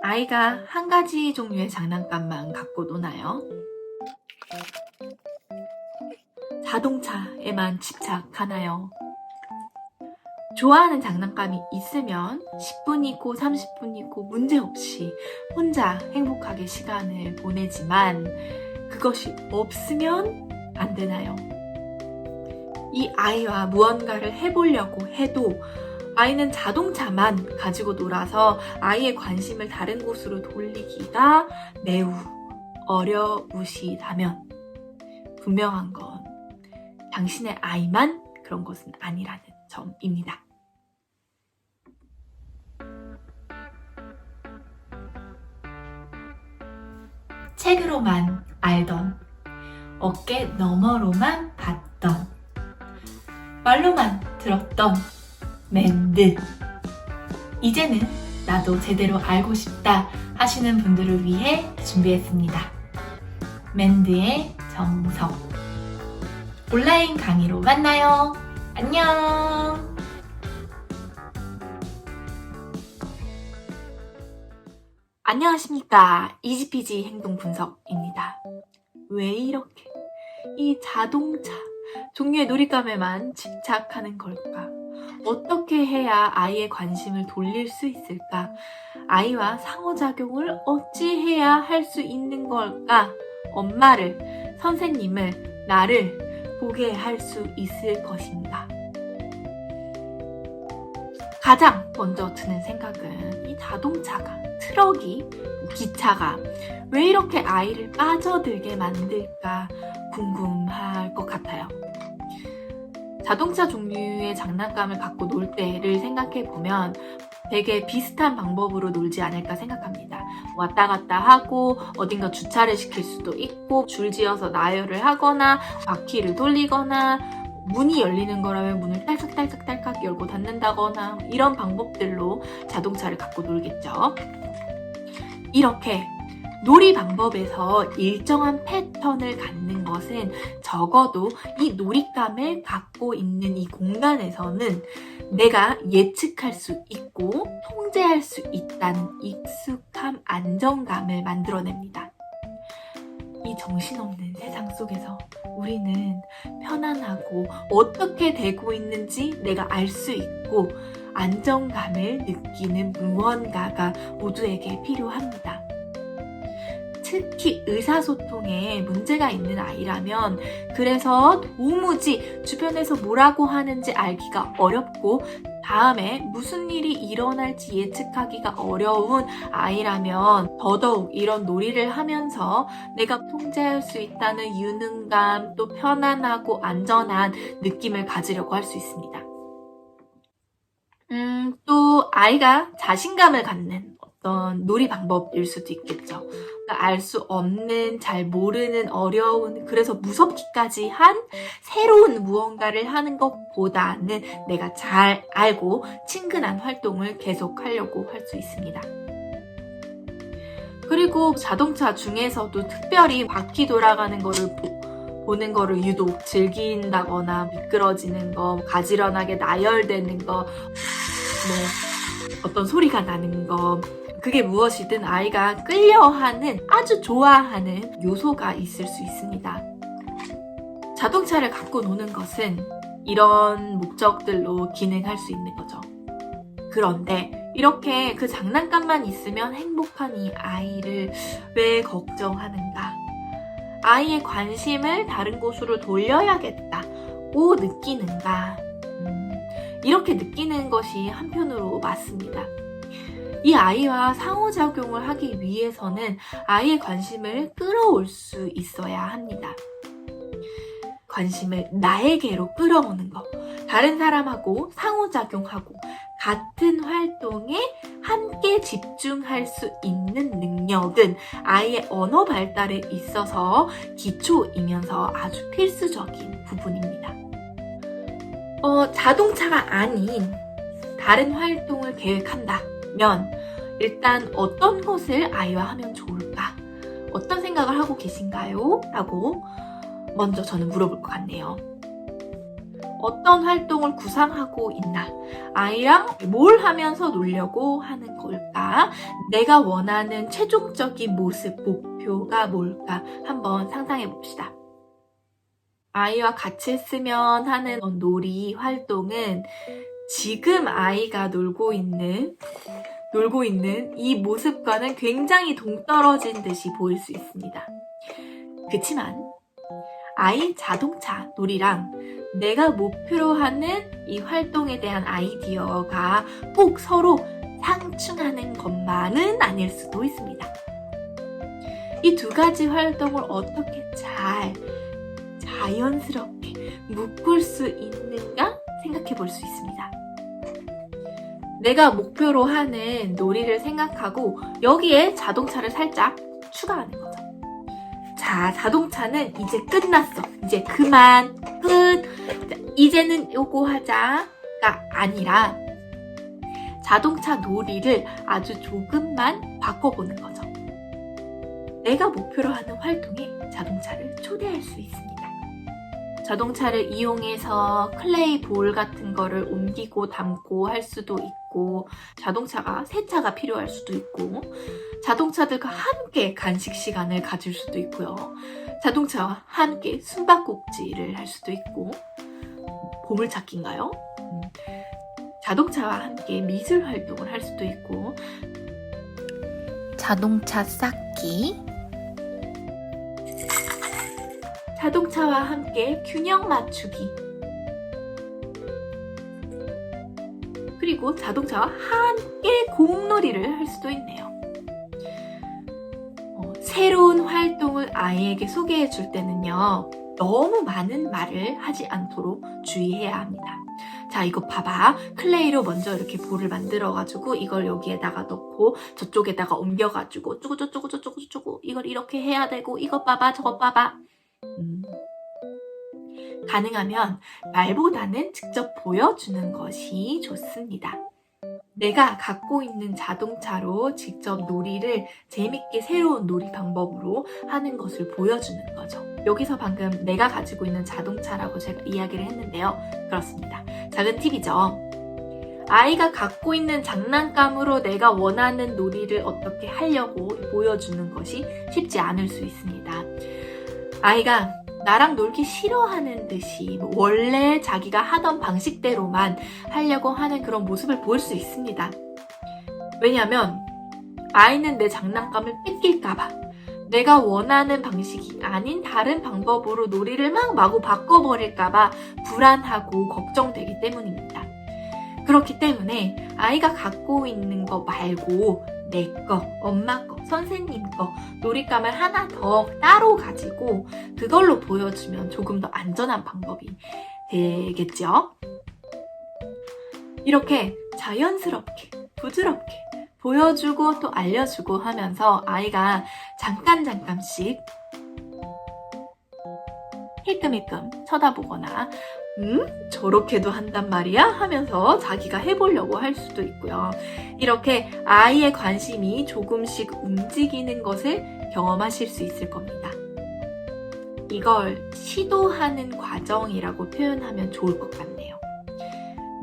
아이가 한 가지 종류의 장난감만 갖고 노나요? 자동차에만 집착하나요? 좋아하는 장난감이 있으면 10분이고 30분이고 문제없이 혼자 행복하게 시간을 보내지만 그것이 없으면 안 되나요? 이 아이와 무언가를 해보려고 해도 아이는 자동차만 가지고 놀아서 아이의 관심을 다른 곳으로 돌리기가 매우 어려우시다면 분명한 건 당신의 아이만 그런 것은 아니라는 점입니다. 책으로만 알던, 어깨 너머로만 봤던, 말로만 들었던 맨드. 이제는 나도 제대로 알고 싶다 하시는 분들을 위해 준비했습니다. 맨드의 정석. 온라인 강의로 만나요. 안녕. 안녕하십니까. 이지피지 행동 분석입니다. 왜 이렇게 이 자동차 종류의 놀잇감에만 집착하는 걸까? 어떻게 해야 아이의 관심을 돌릴 수 있을까? 아이와 상호작용을 어찌해야 할 수 있는 걸까? 엄마를, 선생님을, 나를 보게 할 수 있을 것인가? 가장 먼저 드는 생각은 이 자동차가, 트럭이, 기차가 왜 이렇게 아이를 빠져들게 만들까 궁금할 것 같아요. 자동차 종류의 장난감을 갖고 놀 때를 생각해보면 되게 비슷한 방법으로 놀지 않을까 생각합니다. 왔다 갔다 하고 어딘가 주차를 시킬 수도 있고 줄지어서 나열을 하거나 바퀴를 돌리거나 문이 열리는 거라면 문을 딸깍딸깍 열고 닫는다거나 이런 방법들로 자동차를 갖고 놀겠죠. 이렇게 놀이 방법에서 일정한 패턴을 갖는 것은 적어도 이 놀잇감을 갖고 있는 이 공간에서는 내가 예측할 수 있고 통제할 수 있다는 익숙함, 안정감을 만들어냅니다. 이 정신없는 세상 속에서 우리는 편안하고 어떻게 되고 있는지 내가 알 수 있고 안정감을 느끼는 무언가가 모두에게 필요합니다. 특히 의사소통에 문제가 있는 아이라면 그래서 도무지 주변에서 뭐라고 하는지 알기가 어렵고 다음에 무슨 일이 일어날지 예측하기가 어려운 아이라면 더더욱 이런 놀이를 하면서 내가 통제할 수 있다는 유능감, 또 편안하고 안전한 느낌을 가지려고 할 수 있습니다. 또 아이가 자신감을 갖는 어떤 놀이 방법일 수도 있겠죠. 알 수 없는, 잘 모르는, 어려운, 그래서 무섭기까지 한 새로운 무언가를 하는 것보다는 내가 잘 알고 친근한 활동을 계속 하려고 할 수 있습니다. 그리고 자동차 중에서도 특별히 바퀴 돌아가는 거를 보는 거를 유독 즐긴다거나 미끄러지는 거, 가지런하게 나열되는 거, 어떤 소리가 나는 거, 그게 무엇이든 아이가 끌려하는, 아주 좋아하는 요소가 있을 수 있습니다. 자동차를 갖고 노는 것은 이런 목적들로 기능할 수 있는 거죠. 그런데 이렇게 그 장난감만 있으면 행복한 이 아이를 왜 걱정하는가? 아이의 관심을 다른 곳으로 돌려야겠다고 느끼는가? 이렇게 느끼는 것이 한편으로 맞습니다. 이 아이와 상호작용을 하기 위해서는 아이의 관심을 끌어올 수 있어야 합니다. 관심을 나에게로 끌어오는 것, 다른 사람하고 상호작용하고 같은 활동에 함께 집중할 수 있는 능력은 아이의 언어 발달에 있어서 기초이면서 아주 필수적인 부분입니다. 자동차가 아닌 다른 활동을 계획한다면 일단 어떤 것을 아이와 하면 좋을까? 어떤 생각을 하고 계신가요? 라고 먼저 저는 물어볼 것 같네요. 어떤 활동을 구상하고 있나? 아이랑 뭘 하면서 놀려고 하는 걸까? 내가 원하는 최종적인 모습, 목표가 뭘까? 한번 상상해 봅시다. 아이와 같이 했으면 하는 놀이 활동은 지금 아이가 놀고 있는 이 모습과는 굉장히 동떨어진 듯이 보일 수 있습니다. 그치만 아이 자동차 놀이랑 내가 목표로 하는 이 활동에 대한 아이디어가 꼭 서로 상충하는 것만은 아닐 수도 있습니다. 이 두 가지 활동을 어떻게 자연스럽게 묶을 수 있는가 생각해 볼 수 있습니다. 내가 목표로 하는 놀이를 생각하고 여기에 자동차를 살짝 추가하는 거죠. 자, 자동차는 이제 끝났어. 이제 그만, 끝. 자, 이제는 요거 하자가 아니라 자동차 놀이를 아주 조금만 바꿔보는 거죠. 내가 목표로 하는 활동에 자동차를 초대할 수 있습니다. 자동차를 이용해서 클레이 볼 같은 거를 옮기고 담고 할 수도 있고, 자동차가 세차가 필요할 수도 있고, 자동차들과 함께 간식 시간을 가질 수도 있고요. 자동차와 함께 숨바꼭질을 할 수도 있고, 보물찾기인가요? 자동차와 함께 미술 활동을 할 수도 있고, 자동차 쌓기, 자동차와 함께 균형 맞추기, 그리고 자동차와 함께 공놀이를 할 수도 있네요. 새로운 활동을 아이에게 소개해 줄 때는요, 너무 많은 말을 하지 않도록 주의해야 합니다. 자, 이거 봐봐. 클레이로 먼저 이렇게 볼을 만들어가지고 이걸 여기에다가 넣고 저쪽에다가 옮겨가지고 쪼고 이걸 이렇게 해야 되고, 이거 봐봐 저거 봐봐. 가능하면 말보다는 직접 보여주는 것이 좋습니다. 내가 갖고 있는 자동차로 직접 놀이를 재밌게 새로운 놀이 방법으로 하는 것을 보여주는 거죠. 여기서 방금 내가 가지고 있는 자동차라고 제가 이야기를 했는데요. 그렇습니다. 작은 팁이죠. 아이가 갖고 있는 장난감으로 내가 원하는 놀이를 어떻게 하려고 보여주는 것이 쉽지 않을 수 있습니다. 아이가 나랑 놀기 싫어하는 듯이 원래 자기가 하던 방식대로만 하려고 하는 그런 모습을 보일 수 있습니다. 왜냐하면 아이는 내 장난감을 뺏길까봐, 내가 원하는 방식이 아닌 다른 방법으로 놀이를 막 마구 바꿔버릴까봐 불안하고 걱정되기 때문입니다. 그렇기 때문에 아이가 갖고 있는 거 말고 내 거, 엄마 거, 선생님 거, 놀잇감을 하나 더 따로 가지고 그걸로 보여주면 조금 더 안전한 방법이 되겠죠? 이렇게 자연스럽게, 부드럽게 보여주고 또 알려주고 하면서 아이가 잠깐씩 힐끔힐끔 쳐다보거나 저렇게도 한단 말이야? 하면서 자기가 해보려고 할 수도 있고요. 이렇게 아이의 관심이 조금씩 움직이는 것을 경험하실 수 있을 겁니다. 이걸 시도하는 과정이라고 표현하면 좋을 것 같네요.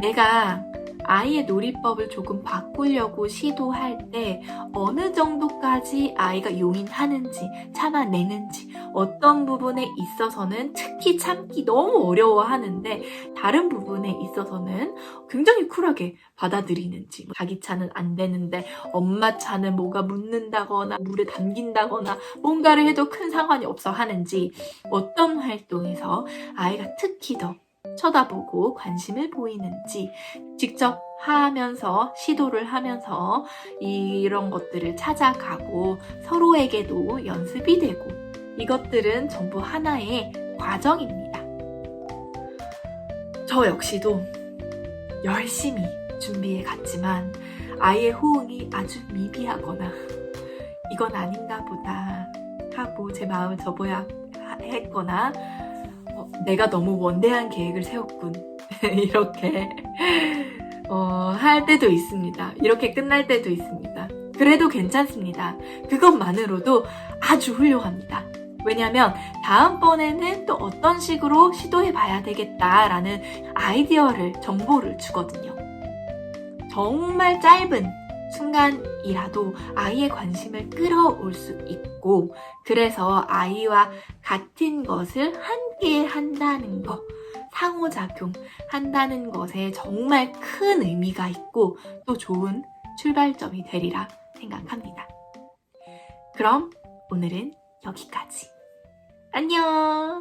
내가 아이의 놀이법을 조금 바꾸려고 시도할 때 어느 정도까지 아이가 용인하는지, 참아내는지, 어떤 부분에 있어서는 특히 참기 너무 어려워하는데 다른 부분에 있어서는 굉장히 쿨하게 받아들이는지, 자기 차는 안 되는데 엄마 차는 뭐가 묻는다거나 물에 담긴다거나 뭔가를 해도 큰 상관이 없어 하는지, 어떤 활동에서 아이가 특히 더 쳐다보고 관심을 보이는지 직접 하면서, 시도를 하면서 이런 것들을 찾아가고 서로에게도 연습이 되고, 이것들은 전부 하나의 과정입니다. 저 역시도 열심히 준비해 갔지만 아이의 호응이 아주 미비하거나 이건 아닌가 보다 하고 제 마음을 접어야 했거나 내가 너무 원대한 계획을 세웠군 이렇게 할 때도 있습니다. 이렇게 끝날 때도 있습니다. 그래도 괜찮습니다. 그것만으로도 아주 훌륭합니다. 왜냐면 다음번에는 또 어떤 식으로 시도해 봐야 되겠다라는 아이디어를, 정보를 주거든요. 정말 짧은 순간이라도 아이의 관심을 끌어올 수 있고, 그래서 아이와 같은 것을 함께 한다는 것, 상호작용 한다는 것에 정말 큰 의미가 있고 또 좋은 출발점이 되리라 생각합니다. 그럼 오늘은 여기까지. 안녕!